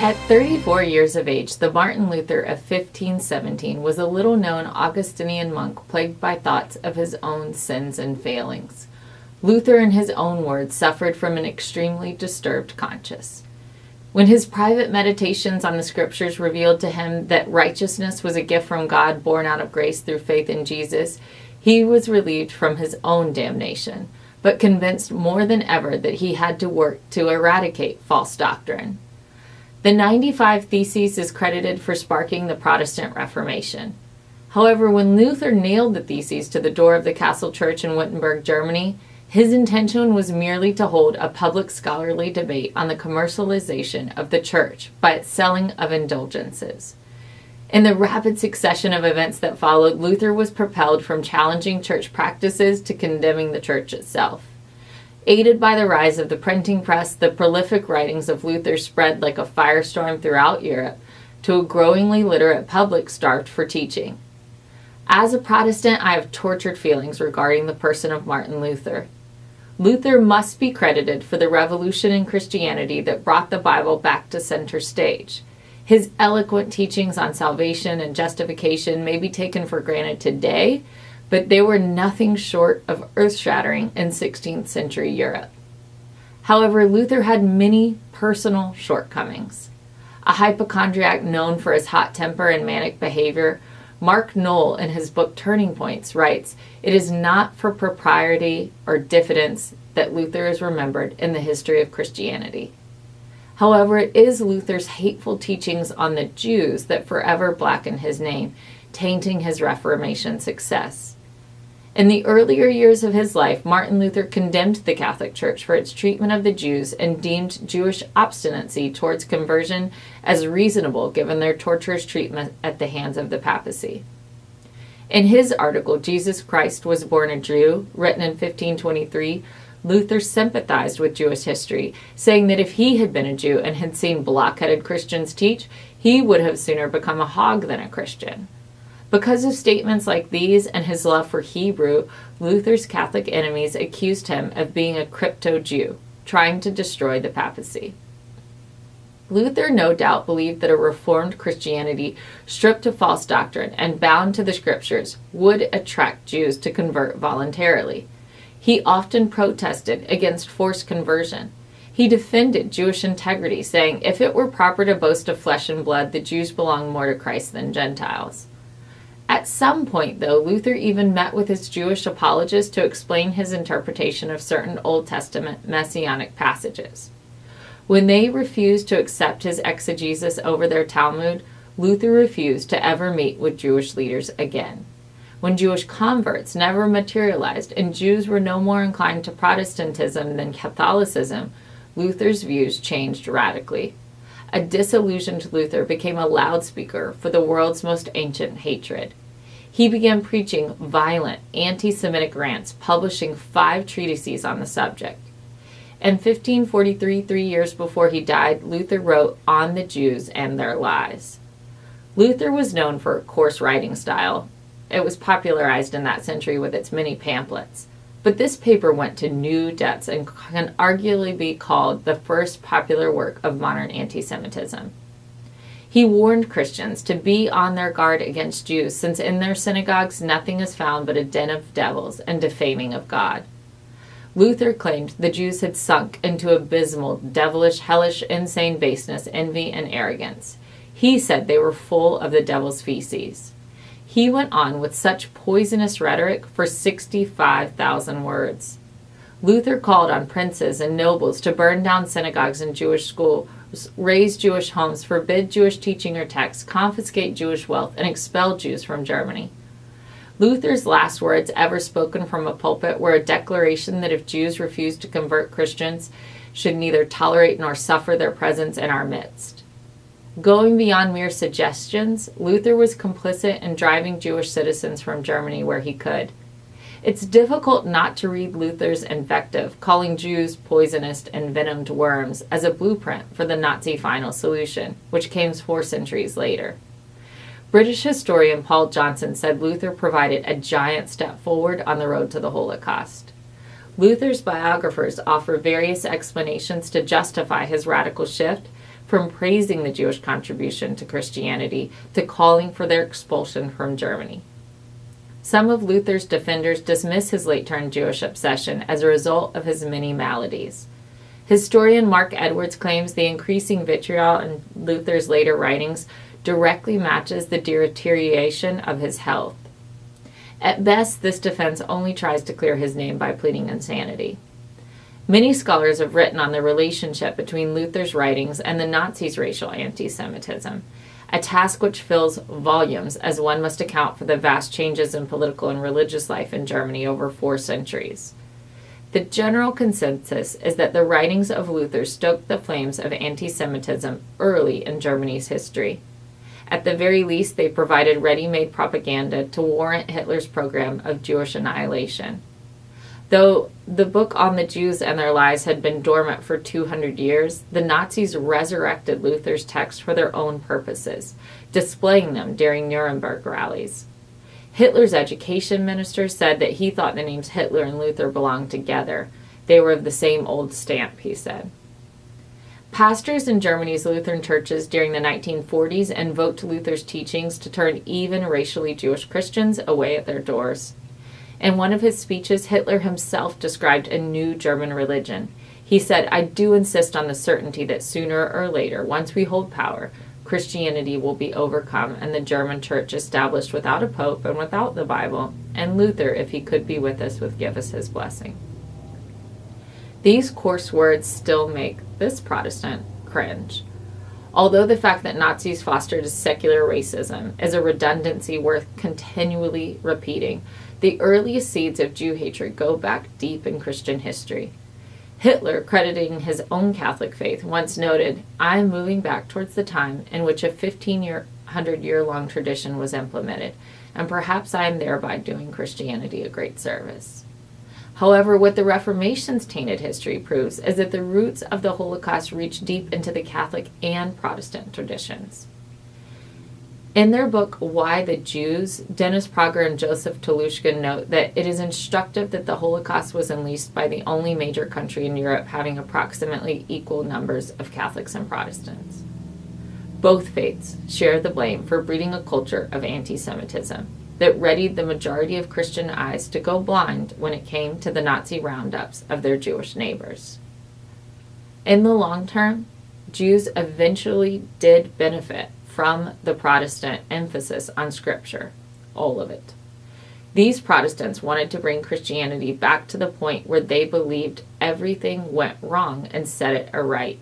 At 34 years of age, the Martin Luther of 1517 was a little-known Augustinian monk plagued by thoughts of his own sins and failings. Luther, in his own words, suffered from an extremely disturbed conscience. When his private meditations on the scriptures revealed to him that righteousness was a gift from God born out of grace through faith in Jesus, he was relieved from his own damnation, but convinced more than ever that he had to work to eradicate false doctrine. The 95 Theses is credited for sparking the Protestant Reformation. However, when Luther nailed the Theses to the door of the Castle Church in Wittenberg, Germany, his intention was merely to hold a public scholarly debate on the commercialization of the Church by its selling of indulgences. In the rapid succession of events that followed, Luther was propelled from challenging church practices to condemning the Church itself. Aided by the rise of the printing press, the prolific writings of Luther spread like a firestorm throughout Europe to a growingly literate public starved for teaching. As a Protestant, I have tortured feelings regarding the person of Martin Luther. Luther must be credited for the revolution in Christianity that brought the Bible back to center stage. His eloquent teachings on salvation and justification may be taken for granted today, but they were nothing short of earth-shattering in 16th century Europe. However, Luther had many personal shortcomings. A hypochondriac known for his hot temper and manic behavior, Mark Knoll, in his book Turning Points, writes, "It is not for propriety or diffidence that Luther is remembered in the history of Christianity." However, it is Luther's hateful teachings on the Jews that forever blacken his name, tainting his Reformation success. In the earlier years of his life, Martin Luther condemned the Catholic Church for its treatment of the Jews and deemed Jewish obstinacy towards conversion as reasonable given their torturous treatment at the hands of the papacy. In his article, Jesus Christ Was Born a Jew, written in 1523, Luther sympathized with Jewish history, saying that if he had been a Jew and had seen blockheaded Christians teach, he would have sooner become a hog than a Christian. Because of statements like these and his love for Hebrew, Luther's Catholic enemies accused him of being a crypto-Jew, trying to destroy the papacy. Luther no doubt believed that a reformed Christianity stripped of false doctrine and bound to the scriptures would attract Jews to convert voluntarily. He often protested against forced conversion. He defended Jewish integrity, saying, if it were proper to boast of flesh and blood, the Jews belong more to Christ than Gentiles. At some point, though, Luther even met with his Jewish apologists to explain his interpretation of certain Old Testament messianic passages. When they refused to accept his exegesis over their Talmud, Luther refused to ever meet with Jewish leaders again. When Jewish converts never materialized and Jews were no more inclined to Protestantism than Catholicism, Luther's views changed radically. A disillusioned Luther became a loudspeaker for the world's most ancient hatred. He began preaching violent, anti-Semitic rants, publishing 5 treatises on the subject. In 1543, 3 years before he died, Luther wrote On the Jews and Their Lies. Luther was known for a coarse writing style. It was popularized in that century with its many pamphlets. But this paper went to new depths and can arguably be called the first popular work of modern anti-Semitism. He warned Christians to be on their guard against Jews, since in their synagogues nothing is found but a den of devils and defaming of God. Luther claimed the Jews had sunk into abysmal, devilish, hellish, insane baseness, envy, and arrogance. He said they were full of the devil's feces. He went on with such poisonous rhetoric for 65,000 words. Luther called on princes and nobles to burn down synagogues and Jewish schools, raze Jewish homes, forbid Jewish teaching or texts, confiscate Jewish wealth, and expel Jews from Germany. Luther's last words ever spoken from a pulpit were a declaration that if Jews refused to convert, Christians should neither tolerate nor suffer their presence in our midst. Going beyond mere suggestions, Luther was complicit in driving Jewish citizens from Germany where he could. It's difficult not to read Luther's invective, calling Jews poisonous and venomed worms, as a blueprint for the Nazi final solution, which came 4 centuries later. British historian Paul Johnson said Luther provided a giant step forward on the road to the Holocaust. Luther's biographers offer various explanations to justify his radical shift, from praising the Jewish contribution to Christianity to calling for their expulsion from Germany. Some of Luther's defenders dismiss his late-term Jewish obsession as a result of his many maladies. Historian Mark Edwards claims the increasing vitriol in Luther's later writings directly matches the deterioration of his health. At best, this defense only tries to clear his name by pleading insanity. Many scholars have written on the relationship between Luther's writings and the Nazis' racial anti-Semitism, a task which fills volumes as one must account for the vast changes in political and religious life in Germany over 4 centuries. The general consensus is that the writings of Luther stoked the flames of anti-Semitism early in Germany's history. At the very least, they provided ready-made propaganda to warrant Hitler's program of Jewish annihilation. Though the book on the Jews and their lies had been dormant for 200 years, the Nazis resurrected Luther's text for their own purposes, displaying them during Nuremberg rallies. Hitler's education minister said that he thought the names Hitler and Luther belonged together. They were of the same old stamp, he said. Pastors in Germany's Lutheran churches during the 1940s invoked Luther's teachings to turn even racially Jewish Christians away at their doors. In one of his speeches, Hitler himself described a new German religion. He said, "I do insist on the certainty that sooner or later, once we hold power, Christianity will be overcome and the German church established without a pope and without the Bible, and Luther, if he could be with us, would give us his blessing." These coarse words still make this Protestant cringe. Although the fact that Nazis fostered secular racism is a redundancy worth continually repeating, the earliest seeds of Jew hatred go back deep in Christian history. Hitler, crediting his own Catholic faith, once noted, "I am moving back towards the time in which a 1,500-year-long tradition was implemented, and perhaps I am thereby doing Christianity a great service." However, what the Reformation's tainted history proves is that the roots of the Holocaust reach deep into the Catholic and Protestant traditions. In their book, Why the Jews, Dennis Prager and Joseph Telushkin note that it is instructive that the Holocaust was unleashed by the only major country in Europe having approximately equal numbers of Catholics and Protestants. Both faiths share the blame for breeding a culture of anti-Semitism that readied the majority of Christian eyes to go blind when it came to the Nazi roundups of their Jewish neighbors. In the long term, Jews eventually did benefit from the Protestant emphasis on Scripture, all of it. These Protestants wanted to bring Christianity back to the point where they believed everything went wrong and set it aright.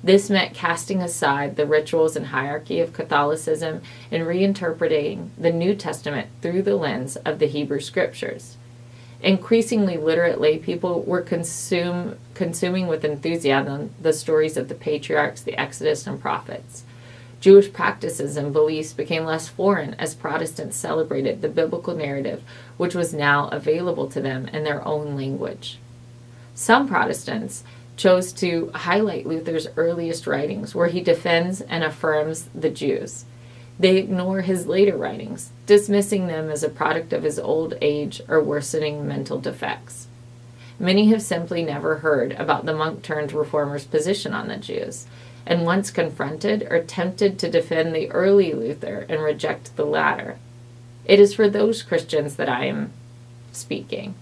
This meant casting aside the rituals and hierarchy of Catholicism and reinterpreting the New Testament through the lens of the Hebrew Scriptures. Increasingly literate lay people were consuming with enthusiasm the stories of the patriarchs, the Exodus, and prophets. Jewish practices and beliefs became less foreign as Protestants celebrated the biblical narrative, which was now available to them in their own language. Some Protestants chose to highlight Luther's earliest writings, where he defends and affirms the Jews. They ignore his later writings, dismissing them as a product of his old age or worsening mental defects. Many have simply never heard about the monk-turned-reformer's position on the Jews, and once confronted or tempted to defend the early Luther and reject the latter. It is for those Christians that I am speaking.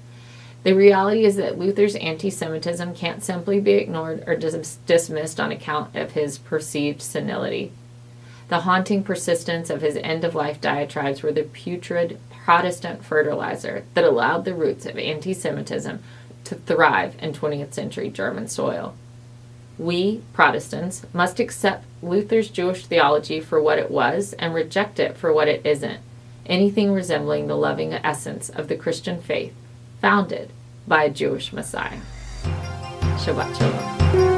The reality is that Luther's anti-Semitism can't simply be ignored or dismissed on account of his perceived senility. The haunting persistence of his end-of-life diatribes were the putrid Protestant fertilizer that allowed the roots of anti-Semitism to thrive in 20th century German soil. We, Protestants, must accept Luther's Jewish theology for what it was and reject it for what it isn't, anything resembling the loving essence of the Christian faith founded by a Jewish Messiah. Shabbat Shalom.